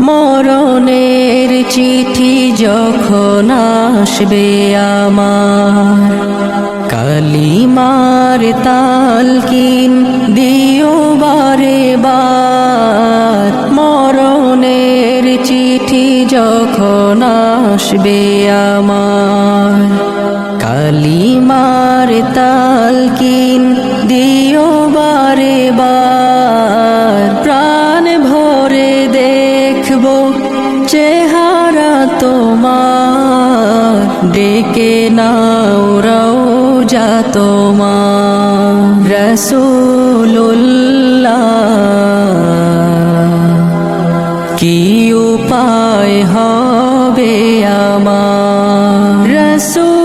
মরণের চিঠি যখন আসবে আমার, কালিমার তালকিন দিও বারে বার। মরণের চিঠি যখন আসবে আমার, কালিমার তালকিন দিও বারে বার। প্রাণ ভরে দেখব চেহারা তোমার, ডেকে নাও রওজা তোমার। রাসূলুল্লাহ কি উপায় হবে আমার, রাসূল